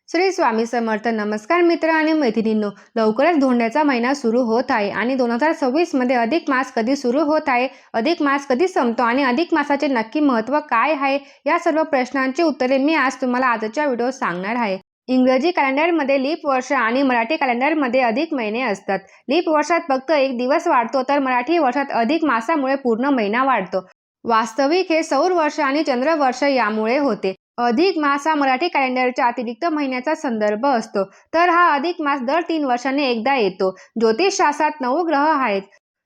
श्री स्वामी समर्थ. नमस्कार मित्र आणि मैत्रिणींनो, लवकरच धोंड्याचा महिना सुरू होत आहे आणि 2026 मध्ये अधिक मास कधी सुरू होत आहे, अधिक मास कधी संपतो आणि अधिक मासाचे नक्की महत्त्व काय आहे, या सर्व प्रश्नांची उत्तरे मी आज तुम्हाला आजच्या व्हिडिओत सांगणार आहे. इंग्रजी कॅलेंडरमध्ये लीप वर्ष आणि मराठी कॅलेंडरमध्ये अधिक महिने असतात. लीप वर्षात फक्त एक दिवस वाढतो, तर मराठी वर्षात अधिक मासामुळे पूर्ण महिना वाढतो. वास्तविक हे सौर वर्ष आणि चंद्र वर्ष यामुळे होते. अधिक मास हा मराठी कॅलेंडरच्या अतिरिक्त महिन्याचा संदर्भ असतो, तर हा अधिक मास दर 3 वर्षांनी एकदा येतो. ज्योतिषशास्त्रात 9 ग्रह आहेत: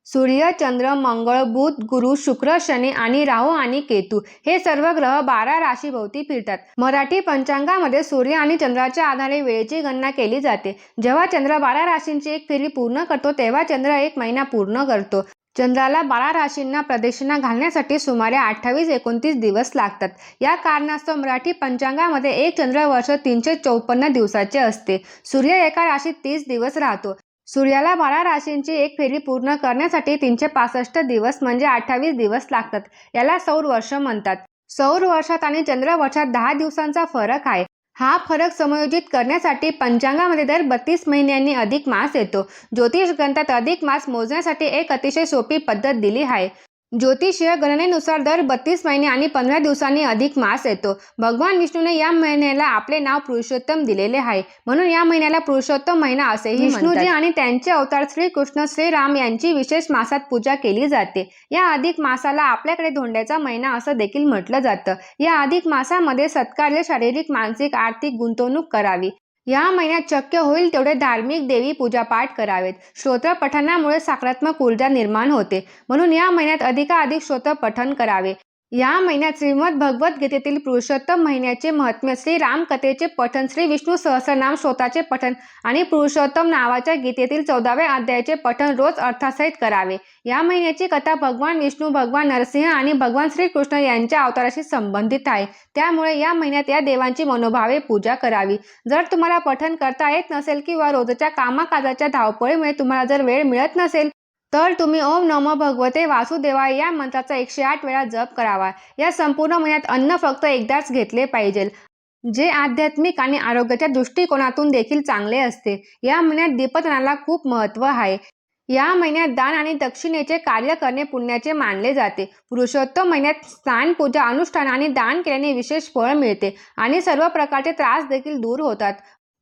सूर्य, चंद्र, मंगळ, बुध, गुरु, शुक्र, शनी आणि राहू आणि केतू. हे सर्व ग्रह 12 राशीभोवती फिरतात. मराठी पंचांगामध्ये सूर्य आणि चंद्राच्या आधारे वेळेची गणना केली जाते. जेव्हा चंद्र 12 राशींची एक फेरी पूर्ण करतो, तेव्हा चंद्र एक महिना पूर्ण करतो. चंद्राला 12 राशींना प्रदक्षिणा घालण्यासाठी सुमारे 28-29 दिवस लागतात. या कारणास्तव मराठी पंचांगामध्ये एक चंद्रवर्ष 354 दिवसाचे असते. सूर्य एका राशीत 30 दिवस राहतो. सूर्याला 12 राशींची एक फेरी पूर्ण करण्यासाठी 365 दिवस म्हणजे 28 दिवस लागतात. याला सौर वर्ष म्हणतात. सौर वर्षात आणि चंद्र वर्षात 10 दिवसांचा फरक आहे. हा फरक समायोजित करण्यासाठी पंचांगामध्ये दर 32 महिन्यांनी अधिक मास येतो. ज्योतिष ग्रंथात अधिक मास मोजण्यासाठी एक अतिशय सोपी पद्धत दिली आहे. ज्योतिषीय गणनेनुसार दर 32 महिने आणि 15 दिवसांनी अधिक मास येतो. भगवान विष्णूने या महिन्याला आपले नाव पुरुषोत्तम दिलेले आहे, म्हणून या महिन्याला पुरुषोत्तम महिना असेही म्हणतात. विष्णूजी आणि त्यांचे अवतार श्रीकृष्ण श्रीराम यांची विशेष मासात पूजा केली जाते. या अधिक मासाला आपल्याकडे धोंड्याचा महिना असं देखील म्हटलं जातं. या अधिक मासामध्ये सत्कार्य, शारीरिक, मानसिक, आर्थिक गुंतवणूक करावी. या महिन्यात शक्य होईल तेवढे धार्मिक देवी पूजापाठ करावेत. स्तोत्र पठणामुळे सकारात्मक ऊर्जा निर्माण होते, म्हणून या महिन्यात अधिकाधिक स्तोत्र पठण करावे. या महिन्यात श्रीमद भगवद्गीतेतील पुरुषोत्तम महिन्याचे महात्म्य, श्री राम कथेचे पठण, श्री विष्णू सहस्रनाम स्तोत्राचे पठण आणि पुरुषोत्तम नावाच्या गीतेतील 14व्या अध्यायाचे पठण रोज अर्थासहित करावे. या महिन्याची कथा भगवान विष्णू, भगवान नरसिंह आणि भगवान श्रीकृष्ण यांच्या अवताराशी संबंधित आहे. त्यामुळे या महिन्यात या देवांची मनोभावे पूजा करावी. जर तुम्हाला पठण करता येत नसेल किंवा रोजच्या कामाकाजाच्या धावपळीमुळे तुम्हाला जर वेळ मिळत नसेल, तर तुम्ही ओम नमो भगवते वासुदेवाय या मंत्राचा 108 वेळा जप करावा. या संपूर्ण महिन्यात अन्न फक्त एकदाच घेतले पाहिजे, जे आध्यात्मिक आणि आरोग्याच्या दृष्टिकोनातून देखील चांगले असते. या महिन्यात दीपदानाला खूप महत्त्व आहे. या महिन्यात दान आणि दक्षिणेचे कार्य करणे पुण्याचे मानले जाते. पुरुषोत्तम महिन्यात स्नान, पूजा, अनुष्ठान आणि दान केल्याने विशेष फळ मिळते आणि सर्व प्रकारचे त्रास देखील दूर होतात.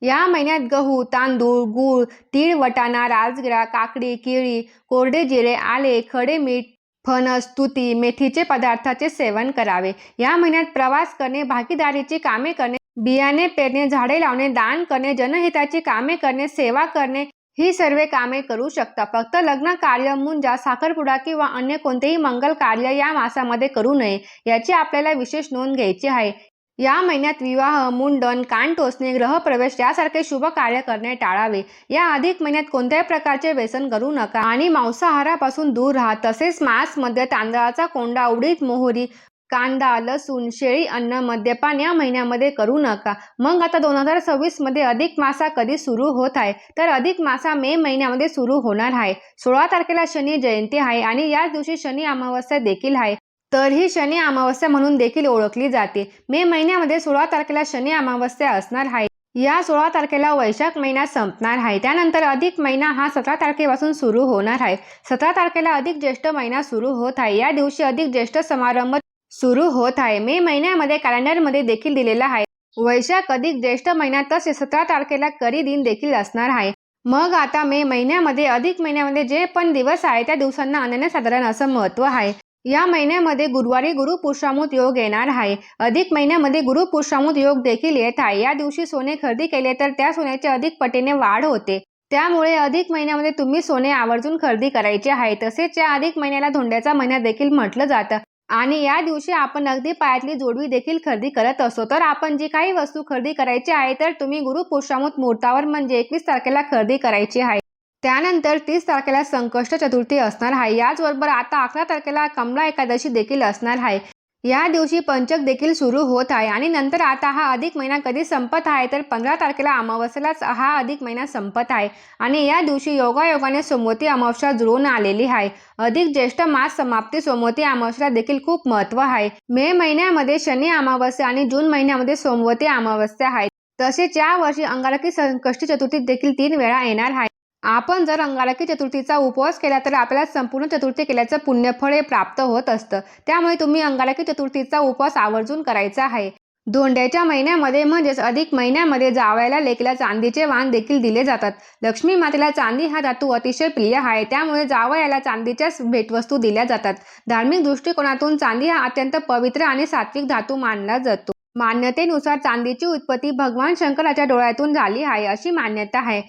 या महिन्यात गहू, तांदूळ, गूळ, तीळ, वटाणा, राजगिरा, काकडी, केळी, कोरडे जिरे, आले, खडे मीठ, फणस, तुती, मेथीचे पदार्थाचे सेवन करावे. या महिन्यात प्रवास करणे, भागीदारीची कामे करणे, बियाणे पेरणे, झाडे लावणे, दान करणे, जनहिताची कामे करणे, सेवा करणे ही सर्व कामे करू शकता. फक्त लग्न कार्य, मुंजा, साखरपुडा किंवा अन्य कोणतेही मंगल कार्य या मासामध्ये करू नये, याची आपल्याला विशेष नोंद घ्यायची आहे. या महिन्यात विवाह, मुंडन, कान टोचणे, ग्रहप्रवेश यासारखे शुभ कार्य करणे टाळावे. या अधिक महिन्यात कोणत्याही प्रकारचे व्यसन करू नका आणि मांसाहारापासून दूर राहा. तसेच मांसमध्ये तांदळाचा कोंडा, उडीद, मोहरी, कांदा, लसूण, शेळी अन्न, मद्यपान या महिन्यामध्ये करू नका. मग आता 2026 मध्ये अधिक मासा कधी सुरू होत आहे, तर अधिक मासा मे महिन्यामध्ये सुरू होणार आहे. 16 तारखेला शनी जयंती आहे आणि याच दिवशी शनी अमावस्या देखील आहे, तर ही शनी अमावस्या म्हणून देखील ओळखली जाते. मे महिन्यामध्ये 16 तारखेला शनी अमावस्या असणार आहे. या 16 तारखेला वैशाख महिना संपणार आहे. त्यानंतर अधिक महिना हा 17 तारखेपासून सुरू होणार आहे. 17 तारखेला अधिक ज्येष्ठ महिना सुरू होत आहे. या दिवशी अधिक ज्येष्ठ समारंभ सुरू होत आहे. मे महिन्यामध्ये कॅलेंडरमध्ये देखील दिलेला आहे. वैशाख अधिक ज्येष्ठ महिना, तसेच 17 तारखेला करी दिन देखील असणार आहे. मग आता मे महिन्यामध्ये अधिक महिन्यामध्ये जे पण दिवस आहे त्या दिवसांना अनन्यसाधारण असं महत्त्व आहे. या महिन्यामध्ये गुरुवारी गुरुपुष्यामृत योग येणार आहे. अधिक महिन्यामध्ये गुरुपुष्यामृत योग देखील येत आहे. या दिवशी सोने खरेदी केले तर त्या सोन्याचे अधिक पटीने वाढ होते. त्यामुळे अधिक महिन्यामध्ये तुम्ही सोने आवर्जून खरेदी करायचे आहे. तसेच या अधिक महिन्याला धोंड्याचा महिना देखील म्हटलं जातं आणि या दिवशी आपण अगदी पायातली जोडवी देखील खरेदी करत असतो. तर आपण जी काही वस्तू खरेदी करायची आहे, तर तुम्ही गुरुपुष्यामृत मुहूर्तावर म्हणजे 21 तारखेला खरेदी करायची आहे. त्यानंतर 30 तारखेला संकष्ट चतुर्थी असणार आहे. याचबरोबर आता 11 तारखेला कमला एकादशी देखील असणार आहे. या दिवशी पंचक देखील सुरू होत आहे आणि नंतर आता हा अधिक महिना कधी संपत आहे, तर 15 तारखेला अमावस्येलाच हा अधिक महिना संपत आहे आणि या दिवशी योगायोगाने सोमवती अमावस्या जुळून आलेली आहे. अधिक ज्येष्ठ मास समाप्ती सोमवती अमावस्येला देखील खूप महत्त्व आहे. मे महिन्यामध्ये शनी अमावस्या आणि जून महिन्यामध्ये सोमवती अमावस्या आहे. तसेच या वर्षी अंगारकी संकष्टी चतुर्थी देखील 3 वेळा येणार आहे. आपण जर अंगारकी चतुर्थीचा उपवास केला तर आपल्याला संपूर्ण चतुर्थी केल्याचं पुण्यफळ हे प्राप्त होत असतं. त्यामुळे तुम्ही अंगारकी चतुर्थीचा उपवास आवर्जून करायचा आहे. धोंड्याच्या महिन्यामध्ये म्हणजेच अधिक महिन्यामध्ये जावयाला लेकीला चांदीचे वाण देखील दिले जातात. लक्ष्मी मातेला चांदी हा धातू अतिशय प्रिय आहे. त्यामुळे जावयाला चांदीच्याच भेटवस्तू दिल्या जातात. धार्मिक दृष्टिकोनातून चांदी हा अत्यंत पवित्र आणि सात्विक धातू मानला जातो. मान्यतेनुसार चांदीची उत्पत्ती भगवान शंकराच्या डोळ्यातून झाली आहे अशी मान्यता आहे.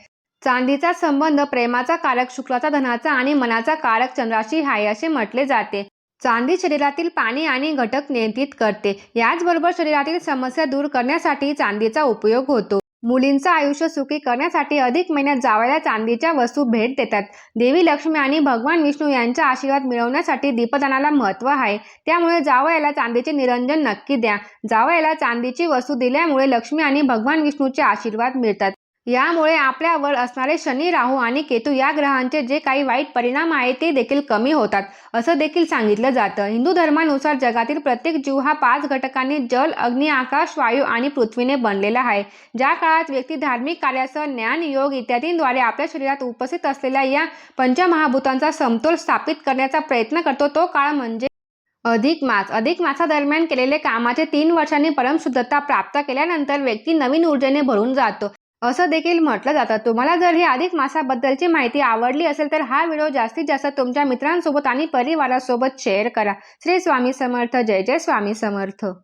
चांदीचा संबंध प्रेमाचा कारक शुक्राचा धनाचा आणि मनाचा कारक चंद्राशी आहे असे म्हटले जाते. चांदी शरीरातील पाणी आणि घटक नियंत्रित करते. याचबरोबर शरीरातील समस्या दूर करण्यासाठी चांदीचा उपयोग होतो. मुलींचं आयुष्य सुखी करण्यासाठी अधिक महिन्यात जावयाला चांदीच्या वस्तू भेट देतात. देवी लक्ष्मी आणि भगवान विष्णू यांचा आशीर्वाद मिळवण्यासाठी दीपदानाला महत्त्व आहे. त्यामुळे जावयाला चांदीचे निरंजन नक्की द्या. जावयाला चांदीची वस्तू दिल्यामुळे लक्ष्मी आणि भगवान विष्णूचे आशीर्वाद मिळतात. यामुळे आपल्यावर असणारे शनी, राहू आणि केतू या ग्रहांचे जे काही वाईट परिणाम आहेत ते देखील कमी होतात असं देखील सांगितलं जातं. हिंदू धर्मानुसार जगातील प्रत्येक जीव हा 5 घटकांनी जल, अग्नी, आकाश, वायू आणि पृथ्वीने बनलेला आहे. ज्या काळात व्यक्ती धार्मिक कार्यासह ज्ञान, योग इत्यादींद्वारे आपल्या शरीरात उपस्थित असलेल्या या पंचमहाभूतांचा समतोल स्थापित करण्याचा प्रयत्न करतो तो काळ म्हणजे अधिक मास. अधिक मासादरम्यान केलेले कामाचे 3 वर्षांनी परमशुद्धता प्राप्त केल्यानंतर व्यक्ती नवीन ऊर्जेने भरून जातो असं देखील म्हटलं जातं. तुम्हाला जर ही अधिक मासाबद्दलची माहिती आवडली असेल तर हा व्हिडिओ जास्तीत जास्त तुमच्या मित्रांसोबत आणि परिवारासोबत शेअर करा. श्री स्वामी समर्थ. जय जय स्वामी समर्थ.